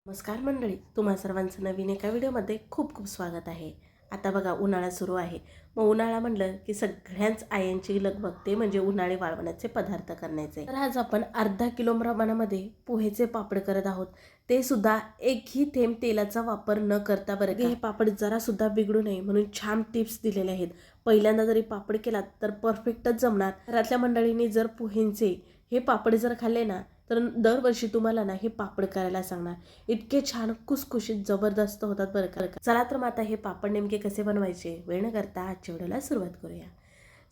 नमस्कार मंडळी, तुम्हा सर्वांचं नवीन एका व्हिडिओमध्ये खूप खूप स्वागत आहे. आता बघा उन्हाळा सुरू आहे. मग उन्हाळा म्हणलं की सगळ्यांच आयांची लगबगते म्हणजे उन्हाळी वाळवणाचे पदार्थ करण्याचे. तर आज आपण अर्धा किलो प्रमाणामध्ये पोहेचे पापड करत आहोत. ते सुद्धा एकही थेंब तेलाचा वापर न करता बरं का. हे पापड जरा सुद्धा बिघडू नये म्हणून छान टिप्स दिलेले आहेत. पहिल्यांदा जरी पापड केलात तर परफेक्टच जमणार. घरातल्या मंडळींनी जर पोहेंचे हे पापड जर खाल्ले ना तर दरवर्षी तुम्हाला ना हे पापड करायला सांगणार. इतके छान खुसखुशीत जबरदस्त होतात बरं का. चला तर मग आता हे पापड नेमके कसे बनवायचे वेळ न करता आजच्या व्हिडिओला सुरुवात करूया.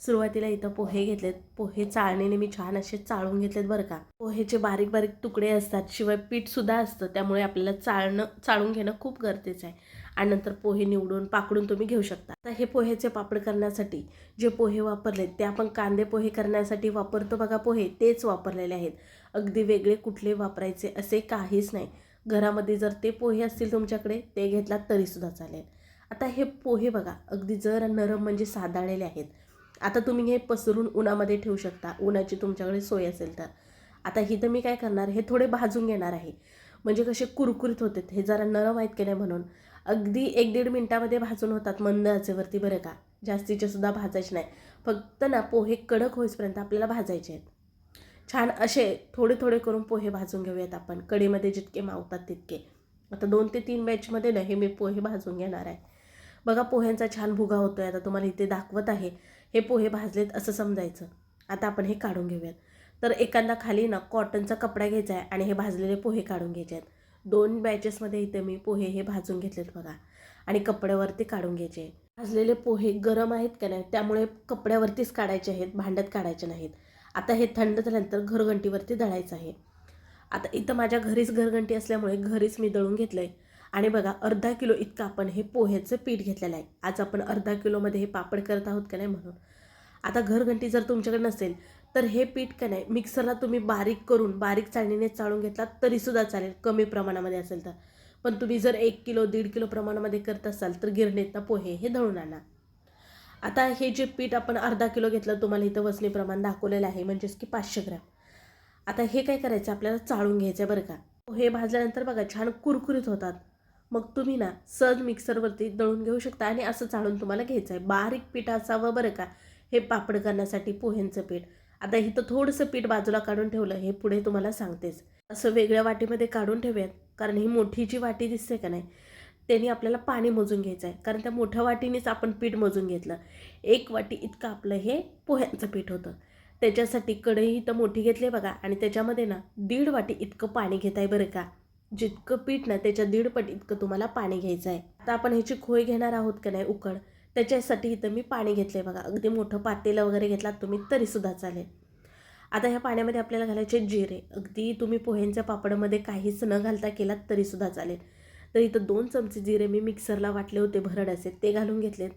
सुरुवातीला इथं पोहे घेतलेत. पोहे चाळणीने मी छान असे चाळून घेतलेत बरं का. पोहेचे बारीक बारीक तुकडे असतात, शिवाय पीठ सुद्धा असतं, त्यामुळे आपल्याला चाळून घेणं खूप गरजेचं आहे. आणि नंतर पोहे निवडून पाकडून तुम्ही घेऊ शकता. आता हे पोहेचे पापड करण्यासाठी जे पोहे वापरलेत ते आपण कांदे पोहे करण्यासाठी वापरतो बघा पोहे, तेच वापरलेले आहेत. अगदी वेगळे कुठले वापरायचे असे काहीच नाही. घरामध्ये जर ते पोहे असतील तुमच्याकडे ते घेतलात तरीसुद्धा चालेल. आता हे पोहे बघा अगदी जर नरम म्हणजे साधाळलेले आहेत. आता तुम्ही हे पसरून उन्हामध्ये ठेवू शकता, उन्हाची तुमच्याकडे सोय असेल तर. आता इथं मी काय करणार, हे थोडे भाजून घेणार आहे म्हणजे कसे कुरकुरीत होते. हे जरा नरम आहेत की नाही म्हणून अगदी 1-1.5 मिनिटामध्ये भाजून होतात मंद आचेवरती बरं का. जास्तीचे सुद्धा भाजायचे नाही, फक्त ना पोहे कडक होईपर्यंत आपल्याला भाजायचे आहेत. छान असे थोडे थोडे करून पोहे भाजून घेऊयात आपण, कढईमध्ये जितके मावतात तितके. आता 2 ते 3 बॅचमध्ये ना हे मी पोहे भाजून घेणार आहे. बघा पोह्यांचा छान भुगा होतो आहे. आता तुम्हाला इथे दाखवत आहे. हे पोहे भाजलेत असं समजायचं. आता आपण हे काढून घेऊयात. तर एखादा खाली ना कॉटनचा कपडा घ्यायचा आहे आणि हे भाजलेले पोहे काढून घ्यायचे आहेत. 2 बॅचेसमध्ये इथे मी पोहे हे भाजून घेतलेत बघा, आणि कपड्यावरती काढून घ्यायचे. भाजलेले पोहे गरम आहेत का नाही त्यामुळे कपड्यावरतीच काढायचे आहेत, भांड्यात काढायचे नाहीत. आता हे थंड झाल्यानंतर घरघंटीवरती दळायचं आहे. आता इथं माझ्या घरीच घरघंटी असल्यामुळे घरीच मी दळून घेतलं आहे. आणि बघा अर्धा किलो इतकं आपण हे पोह्याचं पीठ घेतलेलं आहे. आज आपण अर्धा किलोमध्ये हे पापड करत आहोत का नाही म्हणून. आता घरघंटी जर तुमच्याकडे नसेल तर हे पीठ का नाही मिक्सरला तुम्ही बारीक करून बारीक चाळणीने चाळून घेतलात तरीसुद्धा चालेल, कमी प्रमाणामध्ये असेल तर. पण तुम्ही जर 1 किलो 1.5 किलो प्रमाणामध्ये करत असाल तर गिरणीतनं पोहे हे दळून आणा. आता हे जे पीठ आपण अर्धा किलो घेतलं, तुम्हाला इथं वजनी प्रमाण दाखवलेलं आहे म्हणजेच की 500 ग्रॅम. आता हे काय करायचं आपल्याला चाळून घ्यायचं आहे बरं का. हे भाजल्यानंतर बघा छान कुरकुरीत होतात. मग तुम्ही ना सहज मिक्सरवरती दळून घेऊ शकता आणि असं चाळून तुम्हाला घ्यायचं आहे. बारीक पीठ असावं बरं का हे पापड करण्यासाठी पोह्यांचं पीठ. आता इथं थोडंसं पीठ बाजूला काढून ठेवलं, हे पुढे तुम्हाला सांगतेच. असं वेगळ्या वाटीमध्ये काढून ठेवूयात, कारण ही मोठी जी वाटी दिसते का नाही त्यांनी आपल्याला पाणी मोजून घ्यायचं आहे, कारण त्या मोठ्या वाटीनेच आपण पीठ मोजून घेतलं. 1 वाटी इतकं आपलं हे पोह्यांचं पीठ होतं. त्याच्यासाठी कढई इथं मोठी घेतली बघा, आणि त्याच्यामध्ये ना 1.5 वाटी इतकं पाणी घेत आहे बरं का. जितकं पीठ ना त्याच्या 1.5 पट इतकं तुम्हाला पाणी घ्यायचं आहे. आता आपण ह्याची खोय घेणार आहोत का नाही उकळ, त्याच्यासाठी इथं मी पाणी घेतलं आहे बघा. अगदी मोठं पातेलं वगैरे घेतलात तुम्ही तरीसुद्धा चालेल. आता ह्या पाण्यामध्ये आपल्याला घालायचे जिरे. अगदी तुम्ही पोह्यांच्या पापडामध्ये काहीच न घालता केलात तरीसुद्धा चालेल. तर इथं 2 चमचे जिरे मी मिक्सरला वाटले होते भरड असे, ते घालून घेतलेत.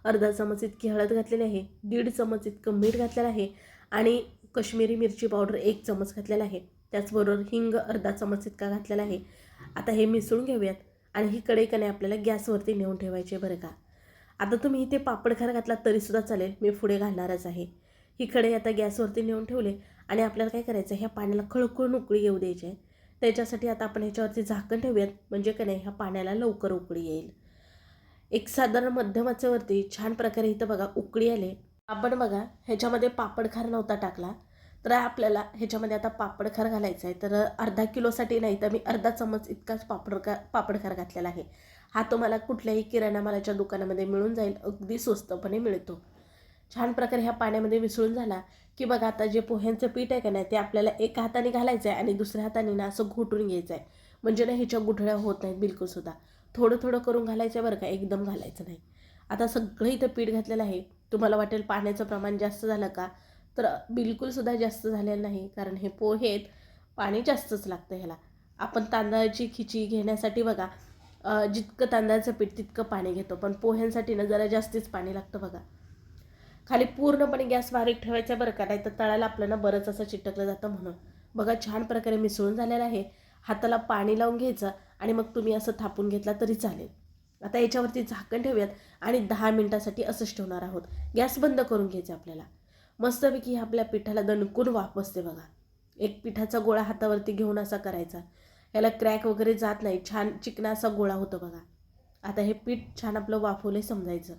अर्धा चमच इतकी हळद घातलेली आहे, 1.5 चमच इतकं मीठ घातलेलं आहे, आणि कश्मीरी मिरची पावडर 1 चमच घातलेला आहे. त्याचबरोबर हिंग अर्धा चमच इतका घातलेला आहे. आता हे मिसळून घेऊयात, आणि ही कढई का नाही आपल्याला गॅसवरती नेऊन ठेवायची बरं का. आता तुम्ही इथे पापडखार घातला तरीसुद्धा चालेल, मी पुढे घालणारच आहे. ही कढई आता गॅसवरती नेऊन ठेवले, आणि आपल्याला काय करायचं, ह्या पाण्याला खळखळून उकळी येऊ द्यायची आहे. त्याच्यासाठी आता आपण ह्याच्यावरती झाकण ठेवूयात, म्हणजे का नाही ह्या पाण्याला लवकर उकळी येईल. एक साधारण मध्यम आचेवरती छान प्रकारे इथं बघा उकळी आले. आपण बघा ह्याच्यामध्ये पापडखार नव्हता टाकला, तर आपल्याला ह्याच्यामध्ये आता पापडखार घालायचा आहे. तर अर्धा किलोसाठी नाही तर मी अर्धा चमच इतकाच पापडखार घातलेला आहे. हा तुम्हाला कुठल्याही किराणा मालाच्या दुकानामध्ये मिळून जाईल, अगदी स्वस्तपणे मिळतो. छान प्रकारे ह्या पाण्यामध्ये मिसळून झाला की बघा आता जे पोह्यांचं पीठ आहे का नाही ते आपल्याला एका हाताने घालायचं आहे आणि दुसऱ्या हाताने ना असं घोटून घ्यायचं आहे, म्हणजे ना ह्याच्या गुठळ्या होत नाहीत बिलकुलसुद्धा. थोडं थोडं करून घालायचं बरं का, एकदम घालायचं नाही. आता सगळं इथं पीठ घातलेलं आहे. तुम्हाला वाटेल पाण्याचं प्रमाण जास्त झालं का, तर बिलकुलसुद्धा जास्त झालेलं नाही, कारण हे पोहे आहेत, पाणी जास्तच लागतं ह्याला. आपण तांदळाची खिचडी घेण्यासाठी बघा जितकं तांदळाचं पीठ तितकं पाणी घेतो, पण पोह्यांसाठी ना जरा जास्तीच पाणी लागतं बघा. खाली पूर्णपणे गॅस बारीक ठेवायचा बरं का, नाही तर तळायला आपलं ना बरंच असं चिटकलं जातं म्हणून. बघा छान प्रकारे मिसळून झालेलं आहे. हाताला पाणी लावून घ्यायचं आणि मग तुम्ही असं थापून घेतला तरी चालेल. आता याच्यावरती झाकण ठेवूयात आणि 10 मिनिटासाठी असंच ठेवणार आहोत. गॅस बंद करून घ्यायचं आपल्याला. मस्तपैकी आपल्या पिठाला दणकून वाफ बसते बघा. एक पिठाचा गोळा हातावरती घेऊन असा करायचा. याला क्रॅक वगैरे जात नाही, छान चिकना असा गोळा होतो बघा. आता हे पीठ छान आपलं वाफवलं समजायचं.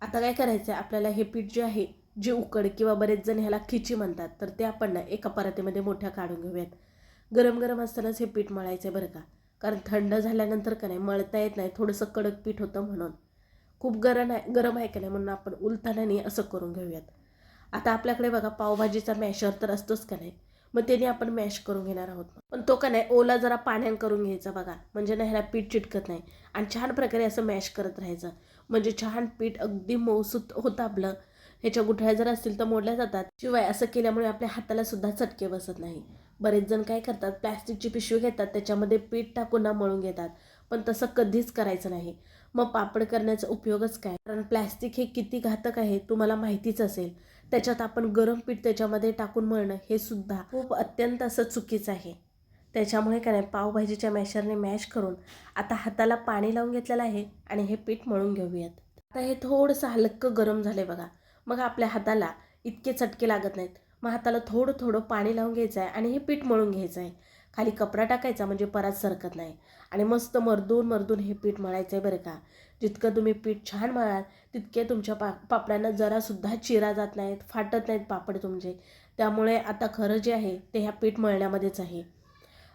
आता काय करायचं आहे, आपल्याला हे पीठ जे आहे, जे उकड किंवा बरेच जण ह्याला खिची म्हणतात, तर ते आपण ना एका परातीमध्ये मोठ्या काढून घेऊयात. गरम गरम असतानाच हे पीठ मळायचं आहे बरं का, कारण थंड झाल्यानंतर का नाही मळता येत नाही, थोडंसं कडक पीठ होतं म्हणून. खूप गरम आहे का नाही म्हणून आपण उलताना नाही असं करून घेऊयात. आता आपल्याकडे बघा पावभाजीचा मॅशर तर असतोच का नाही, मग त्याने आपण मॅश करून घेणार आहोत. पण तो का नाही ओला जरा पाण्यानं करून घ्यायचा बघा, म्हणजे ना ह्याला पीठ चिटकत नाही. आणि छान प्रकारे असं मॅश करत राहायचं, म्हणजे छान पीठ अगदी मऊसूत होतं आपलं. ह्याच्या गुठळ्या जर असतील तर मोडल्या जातात. शिवाय असं केल्यामुळे आपल्या हाताला सुद्धा चटके बसत नाही. बरेच जण काय करतात, प्लॅस्टिकची पिशवी घेतात, त्याच्यामध्ये पीठ टाकून ना मळून घेतात. पण तसं कधीच करायचं नाही. मग पापड करण्याचा उपयोगच काय, कारण प्लॅस्टिक हे किती घातक आहे तुम्हाला माहितीच असेल. त्याच्यात आपण गरम पीठ त्याच्यामध्ये टाकून मळणं हे सुद्धा खूप अत्यंत असं चुकीचं आहे. त्याच्यामुळे काय नाही पावभाजीच्या मॅशरने मॅश करून आता हाताला पाणी लावून घेतलेलं आहे आणि हे पीठ मळून घेऊयात. आता हे थोडंसं हलकं गरम झालं बघा, मग आपल्या हाताला इतके चटके लागत नाहीत. मग हाताला थोडं थोडं पाणी लावून घ्यायचं आहे आणि हे पीठ मळून घ्यायचं आहे. खाली कपडा टाकायचा म्हणजे परात सरकत नाही. आणि मस्त मर्दून मर्दून हे पीठ मळायचं आहे बरं का. जितकं तुम्ही पीठ छान मळाल तितके तुमच्या पापड्यांना जरासुद्धा चिरा जात नाहीत, फाटत नाहीत पापड तुमचे. त्यामुळे आता खरं जे आहे ते ह्या पीठ मळण्यामध्येच आहे.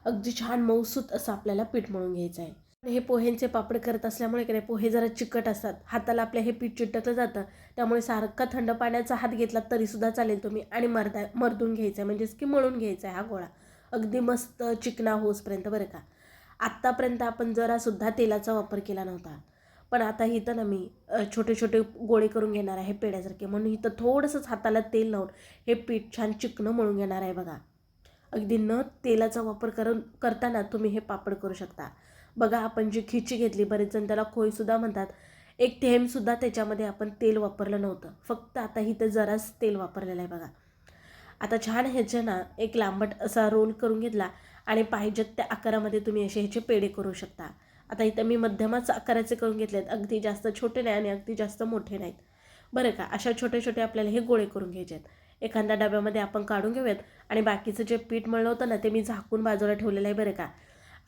अगदी छान मऊसूत असं आपल्याला पीठ मळून घ्यायचं आहे. हे पोह्यांचे पापड करत असल्यामुळे की नाही पोहे जरा चिकट असतात, हाताला आपल्या हे पीठ चिटकलं जातं. त्यामुळे सारखा थंड पाण्याचा हात घेतला तरीसुद्धा चालेल तुम्ही, आणि मर्दून घ्यायचं आहे, म्हणजेच की मळून घ्यायचा आहे हा गोळा अगदी मस्त चिकना होसपर्यंत बरं का. आत्तापर्यंत आपण जरासुद्धा तेलाचा वापर केला नव्हता, पण आता इथं ना मी छोटे छोटे गोळे करून घेणार आहे पेड्यासारखे, म्हणून इथं थोडंसंच हाताला तेल लावून हे पीठ छान चिकनं मळून घेणार आहे बघा. अगदी न तेलाचा वापर करताना तुम्ही हे पापड करू शकता. बघा आपण जी खिची घेतली, बरेच जण त्याला खोईसुद्धा म्हणतात, एक थेंबसुद्धा त्याच्यामध्ये आपण तेल वापरलं नव्हतं, फक्त आता इथं जराच तेल वापरलेलं आहे बघा. आता छान ह्याचे ना एक लांबट असा रोल करून घेतला आणि पाहिजेत त्या आकारामध्ये तुम्ही असे ह्याचे पेढे करू शकता. आता इथं मी मध्यमच आकाराचे करून घेतलेत, अगदी जास्त छोटे नाही आणि अगदी जास्त मोठे नाहीत बरं का. अशा छोटे छोटे आपल्याला हे गोळे करून घ्यायचे आहेत. एखाद्या डब्यामध्ये आपण काढून घेऊयात आणि बाकीचं जे पीठ मळलं होतं ना ते मी झाकून बाजूला ठेवलेलं आहे बरं का.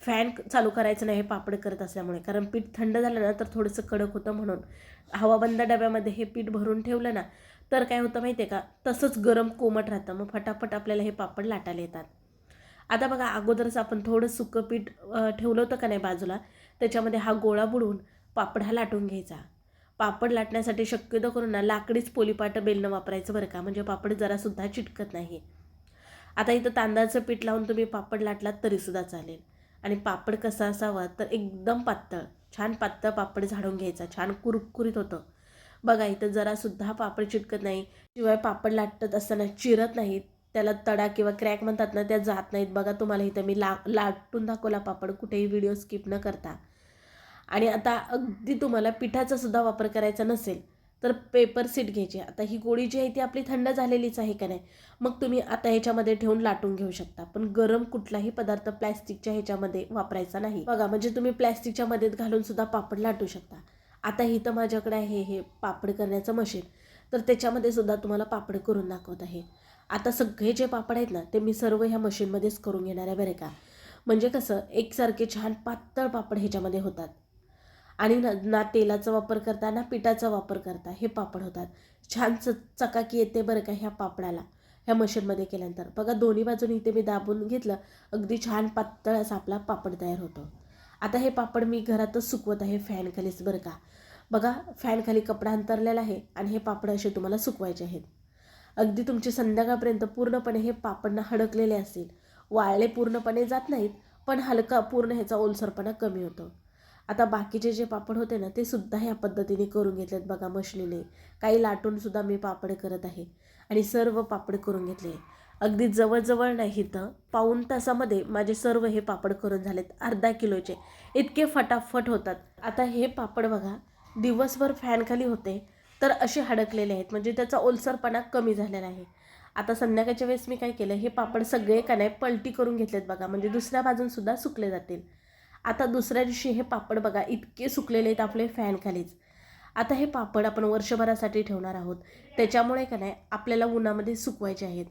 फॅन चालू करायचं नाही हे पापड करत असल्यामुळे, कारण पीठ थंड झालं ना तर थोडंसं कडक होतं म्हणून. हवाबंद डब्यामध्ये हे पीठ भरून ठेवलं ना तर काय होतं माहिती आहे का, तसंच गरम कोमट राहतं, मग फटाफट आपल्याला हे पापड लाटायला येतात. आता बघा अगोदरच आपण थोडं सुकं पीठ ठेवलं होतं का नाही बाजूला, त्याच्यामध्ये हा गोळा बुडवून पापड हा लाटून घ्यायचा. पापड लाटण्यासाठी शक्यतो करून ना लाकडीच पोलीपाट बेलणं वापरायचं बरं का, म्हणजे पापड जरासुद्धा चिटकत नाही. आता इथं तांदळाचं पीठ लावून तुम्ही पापड लाटलात तरीसुद्धा चालेल. आणि पापड कसा असावा तर एकदम पातळ, छान पातळ पापड झाडून घ्यायचा, छान कुरकुरीत होतं. बघा इथं जरासुद्धा पापड चिटकत नाही, शिवाय पापड लाटत असताना चिरत नाहीत, त्याला तडा किंवा क्रॅक म्हणतात ना त्या जात नाहीत. बघा तुम्हाला इथं मी लाटून दाखवला पापड, कुठेही व्हिडिओ स्किप न करता. आणि आता अगदी तुम्हाला पिठाचा सुद्धा वापर करायचा नसेल तर पेपर सीट घ्यायची. आता ही गोळी जी आहे ती आपली थंड झालेलीच आहे का नाही, मग तुम्ही आता ह्याच्यामध्ये ठेवून लाटून घेऊ शकता. पण गरम कुठलाही पदार्थ प्लॅस्टिकच्या ह्याच्यामध्ये वापरायचा नाही बघा, म्हणजे तुम्ही प्लॅस्टिकच्या मध्येत घालून सुद्धा पापड लाटू शकता. आता इथं माझ्याकडे आहे हे पापड करण्याचं मशीन, तर त्याच्यामध्ये सुद्धा तुम्हाला पापड करून दाखवत आहे. आता सगळे जे पापड आहेत ना ते मी सर्व ह्या मशीनमध्येच करून घेणार आहे बरं का. म्हणजे कसं एकसारखे छान पातळ पापड ह्याच्यामध्ये होतात आणि ना तेलाचा वापर करता ना पिठाचा वापर करता हे पापड होतात. छान चकाकी येते बरं का ह्या पापडाला, ह्या मशीनमध्ये केल्यानंतर. बघा दोन्ही बाजूनी इथे मी दाबून घेतलं, अगदी छान पातळ असा आपला पापड तयार होतो. आता हे पापड मी घरातच सुकवत आहे फॅनखालीच बरं का. बघा फॅनखाली कपडा अंतरलेला आहे आणि हे पापड असे तुम्हाला सुकवायचे आहेत. अगदी तुमचे संध्याकाळपर्यंत पूर्णपणे हे पापड हडकलेले असतील, वाळले पूर्णपणे जात नाहीत, पण हलका पूर्ण ह्याचा ओलसरपणा कमी होतो. आता बाकीचे जे पापड होते ना ते सुद्धा ह्या पद्धतीने करून घेतलेत बघा मशनीने. काही लाटून सुद्धा मी पापड करत आहे आणि सर्व पापड करून घेतले. अगदी जवळजवळ नाही तर पाऊण तासामध्ये माझे सर्व हे पापड करून झालेत, अर्धा किलोचे. इतके फटाफट होतात. आता हे पापड बघा दिवसभर फॅनखाली होते तर असे हडकलेले आहेत, म्हणजे त्याचा ओलसरपणा कमी झालेला आहे. आता संध्याकाळच्या वेळेस मी काय केलं, हे पापड सगळे का नाही पलटी करून घेतलेत बघा, म्हणजे दुसऱ्या बाजूनसुद्धा सुकले जातील. आता दुसऱ्या दिवशी हे पापड बघा इतके सुकलेले आहेत आपले फॅनखालीच. आता हे पापड आपण वर्षभरासाठी ठेवणार आहोत, त्याच्यामुळे का नाही आपल्याला उन्हामध्ये सुकवायचे आहेत.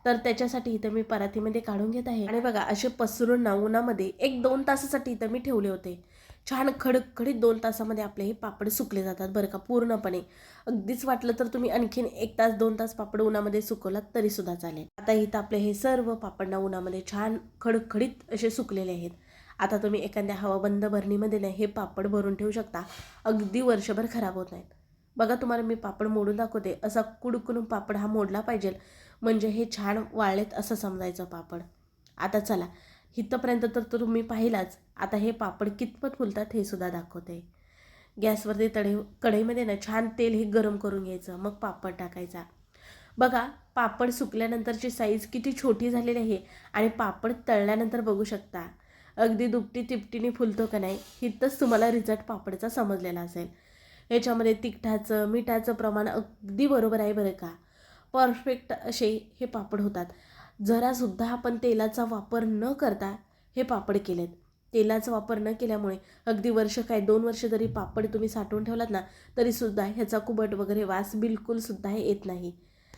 तर त्याच्यासाठी इथं मी परातीमध्ये काढून घेत आहे. आणि बघा असे पसरून ना उन्हामध्ये 1-2 तासासाठी इथं मी ठेवले होते. छान खडखडीत 2 तासामध्ये आपले हे पापड सुकले जातात बरं का पूर्णपणे. अगदीच वाटलं तर तुम्ही आणखीन 1 तास 2 तास पापड उन्हामध्ये सुकवलात तरीसुद्धा चालेल. आता इथं आपले हे सर्व पापड ना उन्हामध्ये छान खडखडीत असे सुकलेले आहेत. आता तुम्ही एखाद्या हवाबंद भरणीमध्ये ना हे पापड भरून ठेवू शकता. अगदी वर्षभर खराब होत नाहीत. बघा तुम्हाला मी पापड मोडून दाखवते. असा कुडकुडून पापड हा मोडला पाहिजे, म्हणजे हे छान वाळलेत असं समजायचं पापड. आता चला इथंपर्यंत तर तुम्ही पाहिलाच. आता हे पापड कितपत फुलतात हे सुद्धा दाखवते. गॅसवरती कढईमध्ये ना छान तेल हे गरम करून घ्यायचं, मग पापड टाकायचा. बघा पापड सुकल्यानंतरची साईज किती छोटी झालेली आहे आणि पापड तळल्यानंतर बघू शकता अगदी दुपटी तिपटीने फुलतो का नाही. इथंच तुम्हाला रिझल्ट पापडचा समजलेला असेल. याच्यामध्ये तिखटाचं मिठाचं प्रमाण अगदी बरोबर आहे बरं का. परफेक्ट असे हे पापड होतात. जरासुद्धा आपण तेलाचा वापर न करता हे पापड केलेत. तेलाचा वापर न केल्यामुळे अगदी वर्ष काय 2 वर्ष जरी पापड तुम्ही साठवून ठेवलात ना तरीसुद्धा ह्याचा कुबट वगैरे वास बिलकुलसुद्धा येत नाही.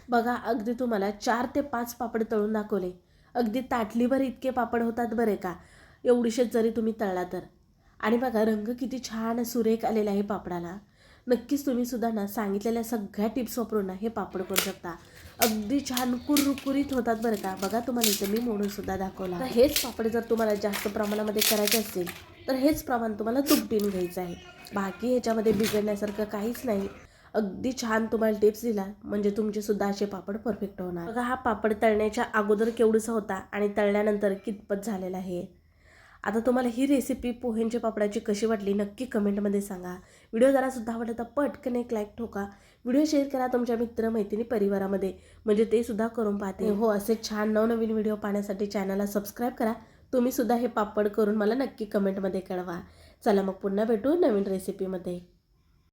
बघा अगदी तुम्हाला 4 ते 5 पापड तळून दाखवले. अगदी ताटलीभर इतके पापड होतात बरे का, एवढीशेच जरी तुम्ही तळला तर. आणि बघा रंग किती छान सुरेख आलेला आहे पापडाला. नक्कीच तुम्ही सुद्धा ना सांगितलेल्या सगळ्या टिप्स वापरून ना हे पापड करू शकता. अगदी छान कुरकुरीत होतात बरं का. बघा तुम्हाला इथं मी मोडून सुद्धा दाखवला. तर हेच पापड जर तुम्हाला जास्त प्रमाणामध्ये करायचे असतील तर हेच प्रमाण तुम्हाला दुपटीने घ्यायचं आहे. बाकी ह्याच्यामध्ये बिघडण्यासारखं काहीच नाही. अगदी छान तुम्हाला टिप्स दिला म्हणजे तुमचे सुद्धा असे पापड परफेक्ट होणार. बघा हा पापड तळण्याच्या अगोदर केवढूसा होता आणि तळल्यानंतर कितपत झालेला आहे. आता तुम्हाला ही रेसिपी पोह्यांच्या पापडाची कशी वाटली नक्की कमेंटमध्ये सांगा. व्हिडिओ जरासुद्धा आवडला तर पटकन एक लाईक ठोका. व्हिडिओ शेअर करा तुमच्या मित्रमैत्रिणी परिवारामध्ये, म्हणजे ते सुद्धा करून पाहते. हो असे छान नवनवीन व्हिडिओ पाहण्यासाठी चॅनलला सबस्क्राईब करा. तुम्ही सुद्धा हे पापड करून मला नक्की कमेंटमध्ये कळवा. चला मग पुन्हा भेटू नवीन रेसिपीमध्ये.